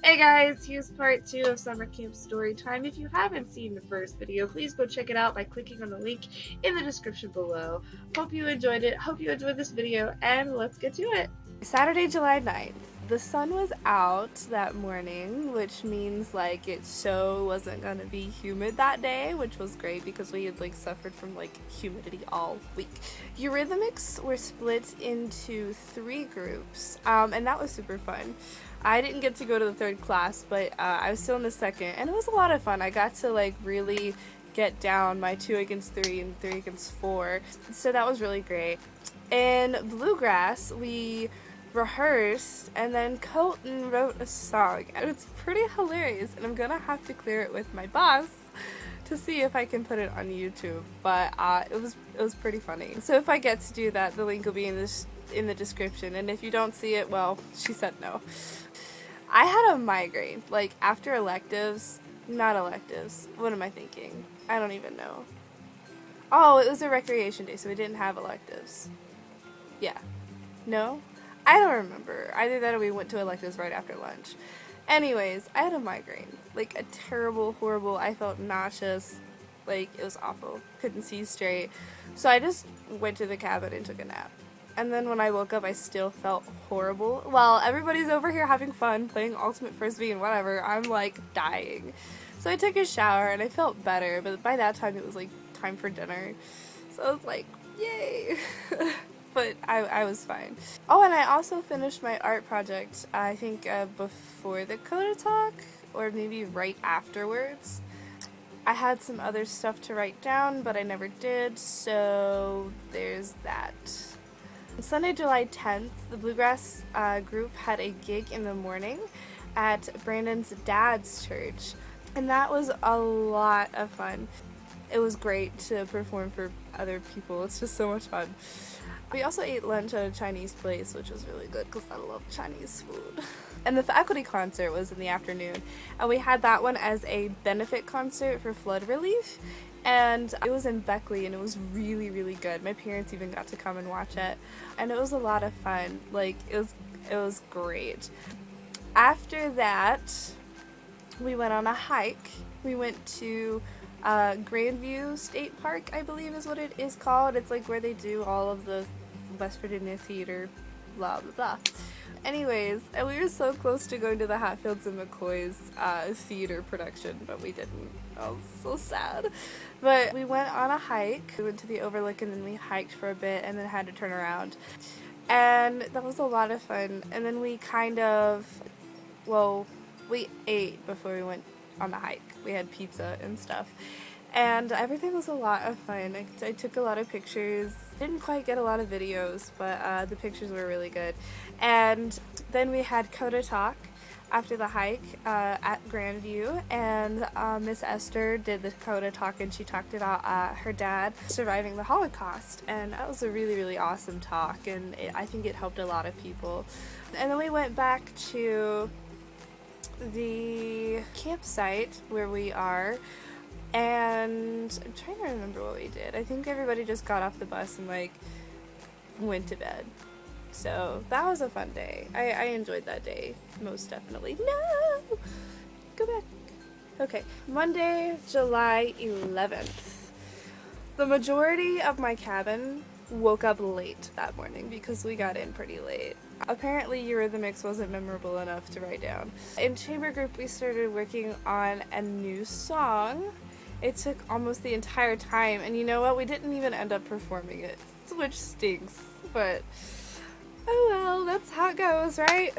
Hey guys, here's part 2 of Summer Camp Storytime. If you haven't seen the first video, please go check it out by clicking on the link in the description below. Hope you enjoyed it, hope you enjoyed this video, and let's get to it. Saturday, July 9th. The sun was out that morning, which means like it so wasn't gonna be humid that day, which was great because we had suffered from humidity all week. Eurythmics were split into 3 groups, and that was super fun. I didn't get to go to the 3rd class, but I was still in the 2nd, and it was a lot of fun. I got to really get down my 2 against 3 and 3 against 4, so that was really great. In bluegrass, we rehearsed, and then Colton wrote a song, and it's pretty hilarious, and I'm gonna have to clear it with my boss to see if I can put it on YouTube, but it was pretty funny. So if I get to do that, the link will be in the description, and if you don't see it, well, she said no. I had a migraine, after electives, not electives, what am I thinking? I don't even know. Oh, it was a recreation day, so we didn't have electives. Yeah. No? I don't remember. Either that or we went to electives right after lunch. Anyways, I had a migraine. A terrible, horrible, I felt nauseous. It was awful. Couldn't see straight. So I just went to the cabin and took a nap. And then when I woke up, I still felt horrible. While everybody's over here having fun, playing Ultimate Frisbee and whatever, I'm dying. So I took a shower and I felt better, but by that time it was time for dinner. So I was yay! But I was fine. Oh, and I also finished my art project, I think before the Coda Talk, or maybe right afterwards. I had some other stuff to write down, but I never did, so there's that. On Sunday, July 10th, the Bluegrass group had a gig in the morning at Brandon's dad's church, and that was a lot of fun. It was great to perform for other people. It's just so much fun. We also ate lunch at a Chinese place, which was really good because I love Chinese food. And the faculty concert was in the afternoon, and we had that one as a benefit concert for flood relief, and it was in Beckley, and it was really, really good. My parents even got to come and watch it, and it was a lot of fun. It was great. After that, we went on a hike. We went to Grandview State Park, I believe is what it is called. It's where they do all of the West Virginia theater, blah blah blah. Anyways, and we were so close to going to the Hatfields and McCoy's theater production, but we didn't. I was so sad. But we went on a hike. We went to the overlook and then we hiked for a bit and then had to turn around. And that was a lot of fun. And then we we ate before we went on the hike. We had pizza and stuff. And everything was a lot of fun. I took a lot of pictures. Didn't quite get a lot of videos, but the pictures were really good. And then we had Coda Talk after the hike at Grandview, and Miss Esther did the Coda Talk, and she talked about her dad surviving the Holocaust, and that was a really, really awesome talk, and I think it helped a lot of people. And then we went back to the campsite where we are, and I'm trying to remember what we did. I think everybody just got off the bus and went to bed. So that was a fun day. I enjoyed that day, most definitely. No! Go back. Okay, Monday, July 11th. The majority of my cabin woke up late that morning because we got in pretty late. Apparently Eurythmics wasn't memorable enough to write down. In chamber group, we started working on a new song. It took almost the entire time, and you know what? We didn't even end up performing it, which stinks, but oh well, that's how it goes, right?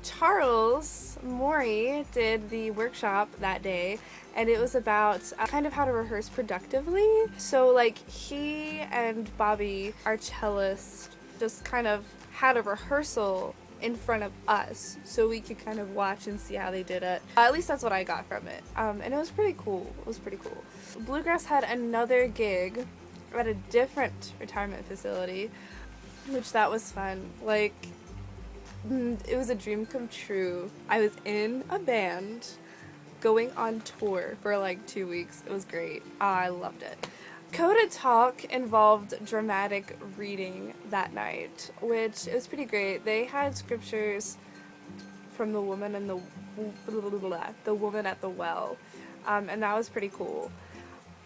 Charles Maury did the workshop that day, and it was about kind of how to rehearse productively. So he and Bobby, our cellist, just kind of had a rehearsal in front of us so we could kind of watch and see how they did it. At least that's what I got from it. And it was pretty cool. Bluegrass had another gig at a different retirement facility, which that was fun. It was a dream come true. I was in a band going on tour for 2 weeks. It was great. I loved it. Coda Talk involved dramatic reading that night, which was pretty great. They had scriptures from the woman and the woman at the well, and that was pretty cool.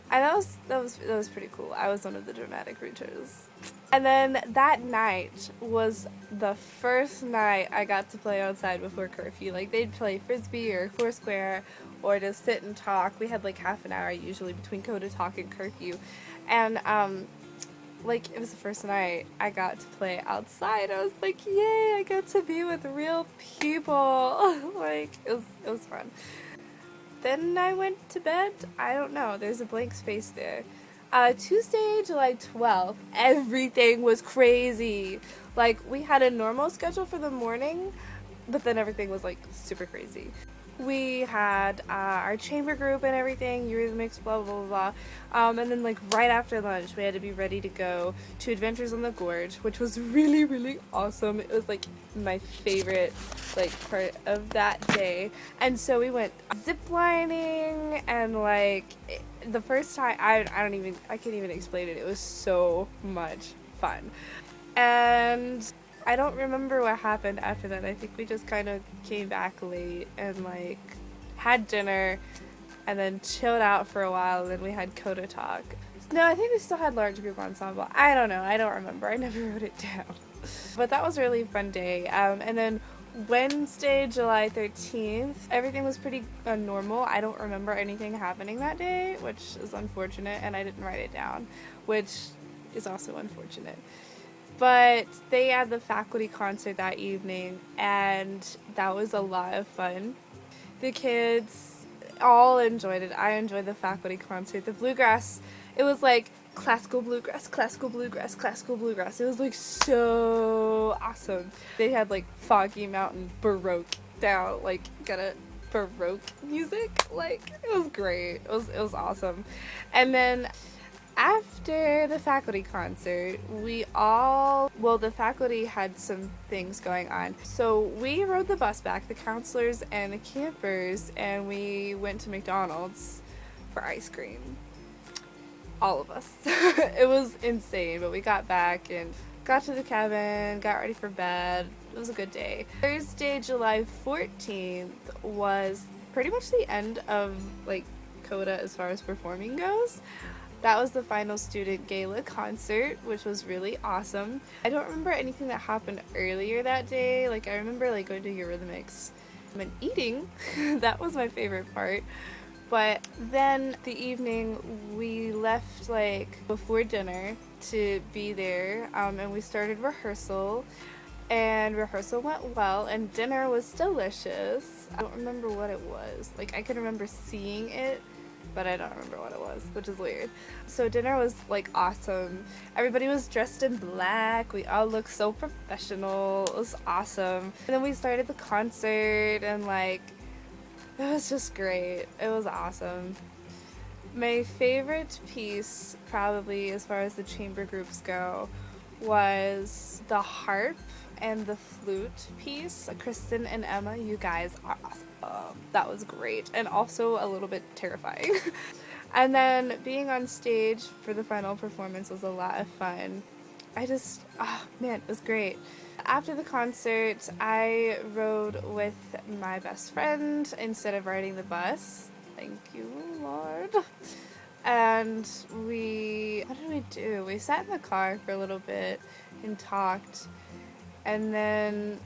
And that was pretty cool. I was one of the dramatic readers. And then that night was the first night I got to play outside before curfew. Like, they'd play Frisbee or Foursquare or just sit and talk. We had like half an hour usually between Coda Talk and curfew. And like, it was the first night I got to play outside. I was like, yay, I got to be with real people. Like, it was fun. Then I went to bed. I don't know. There's a blank space there. Tuesday, July 12th, everything was crazy. Like, we had a normal schedule for the morning, but then everything was, like, super crazy. We had our chamber group and everything, Eurythmics, blah, blah, blah, blah. And then, like, right after lunch, we had to be ready to go to Adventures on the Gorge, which was really, really awesome. It was, like, my favorite, like, part of that day. And so we went ziplining, and, like, the first time, I can't even explain it. It was so much fun. And I don't remember what happened after that. I think we just kind of came back late and, like, had dinner and then chilled out for a while, and then we had Coda Talk. No, I think we still had large group ensemble. I don't know. I don't remember. I never wrote it down. But that was a really fun day. And then Wednesday, July 13th, everything was pretty normal. I don't remember anything happening that day, which is unfortunate, and I didn't write it down, which is also unfortunate. But they had the faculty concert that evening, and that was a lot of fun. The kids all enjoyed it. I enjoyed the faculty concert. The bluegrass, it was like classical bluegrass, classical bluegrass, classical bluegrass. It was like so awesome. They had like Foggy Mountain Baroque down, like got a Baroque music. Like, it was great. It was awesome. And then after the faculty concert, the faculty had some things going on. So we rode the bus back, the counselors and the campers, and we went to McDonald's for ice cream. All of us. It was insane, but we got back and got to the cabin, got ready for bed. It was a good day. Thursday, July 14th was pretty much the end of, like, Coda as far as performing goes. That was the final student gala concert, which was really awesome. I don't remember anything that happened earlier that day. Like, I remember, like, going to Eurythmics and eating. That was my favorite part. But then the evening, we left, like, before dinner to be there, and we started rehearsal. And rehearsal went well, and dinner was delicious. I don't remember what it was. Like, I can remember seeing it, but I don't remember what it was, which is weird. So dinner was, like, awesome. Everybody was dressed in black. We all looked so professional. It was awesome. And then we started the concert, and, like, it was just great. It was awesome. My favorite piece, probably as far as the chamber groups go, was the harp and the flute piece. Kristen and Emma, you guys are awesome. That was great, and also a little bit terrifying. And then being on stage for the final performance was a lot of fun. It was great. After the concert, I rode with my best friend instead of riding the bus. Thank you, Lord. And what did we do? We sat in the car for a little bit and talked, and then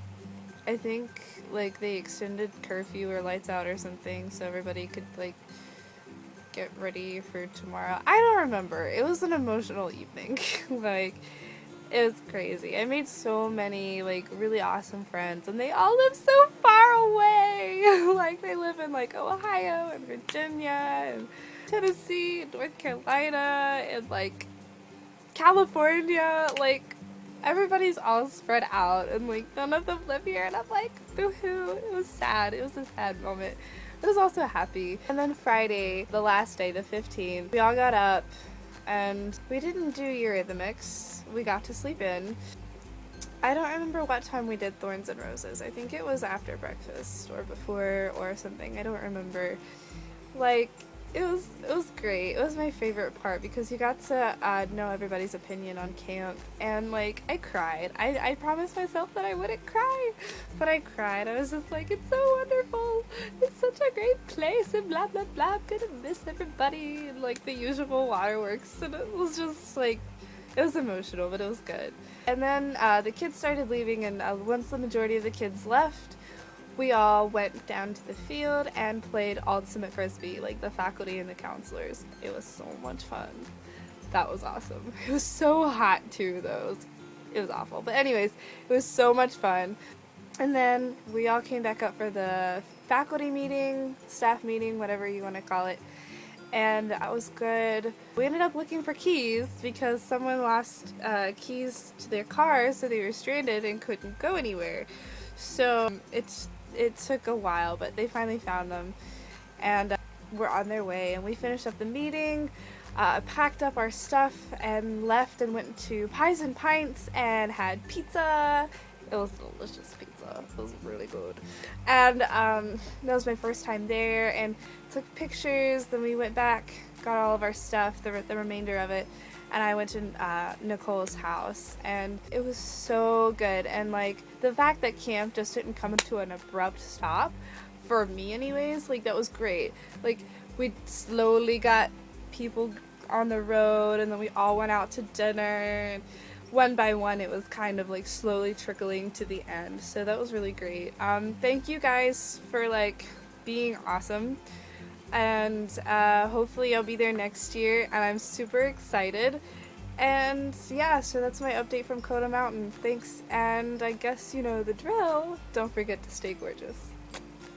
I think, like, they extended curfew or lights out or something so everybody could, like, get ready for tomorrow. I don't remember. It was an emotional evening. Like, it was crazy. I made so many, like, really awesome friends, and they all live so far away. Like, they live in, like, Ohio and Virginia and Tennessee and North Carolina and, like, California. Like, everybody's all spread out, and, like, none of them live here, and I'm like, boo-hoo. It was sad. It was a sad moment. It was also happy. And then Friday, the last day, the 15th, we all got up, and we didn't do Eurythmics. We got to sleep in. I don't remember what time we did Thorns and Roses. I think it was after breakfast or before or something. I don't remember. Like, It was great. It was my favorite part because you got to know everybody's opinion on camp, and like I cried. I promised myself that I wouldn't cry, but I cried. I was just like, it's so wonderful. It's such a great place, and blah blah blah. I'm gonna miss everybody, and like the usual waterworks, and it was just like, it was emotional, but it was good. And then the kids started leaving, and once the majority of the kids left, we all went down to the field and played ultimate frisbee, like the faculty and the counselors. It was so much fun. That was awesome. It was so hot too, though. It was awful. But anyways, it was so much fun. And then we all came back up for the faculty meeting, staff meeting, whatever you want to call it. And that was good. We ended up looking for keys because someone lost keys to their car, so they were stranded and couldn't go anywhere. So it took a while, but they finally found them, and we're on their way. And we finished up the meeting, packed up our stuff, and left and went to Pies and Pints and had pizza. It was delicious pizza. It was really good. And that was my first time there, and took pictures. Then we went back, got all of our stuff, the remainder of it, and I went to Nicole's house, and it was so good. And like the fact that camp just didn't come to an abrupt stop, for me anyways, like that was great. Like we slowly got people on the road, and then we all went out to dinner, and one by one it was kind of like slowly trickling to the end. So that was really great. Thank you guys for like being awesome. And hopefully I'll be there next year, and I'm super excited. And yeah, so that's my update from Coda Mountain. Thanks, and I guess you know the drill. Don't forget to stay gorgeous.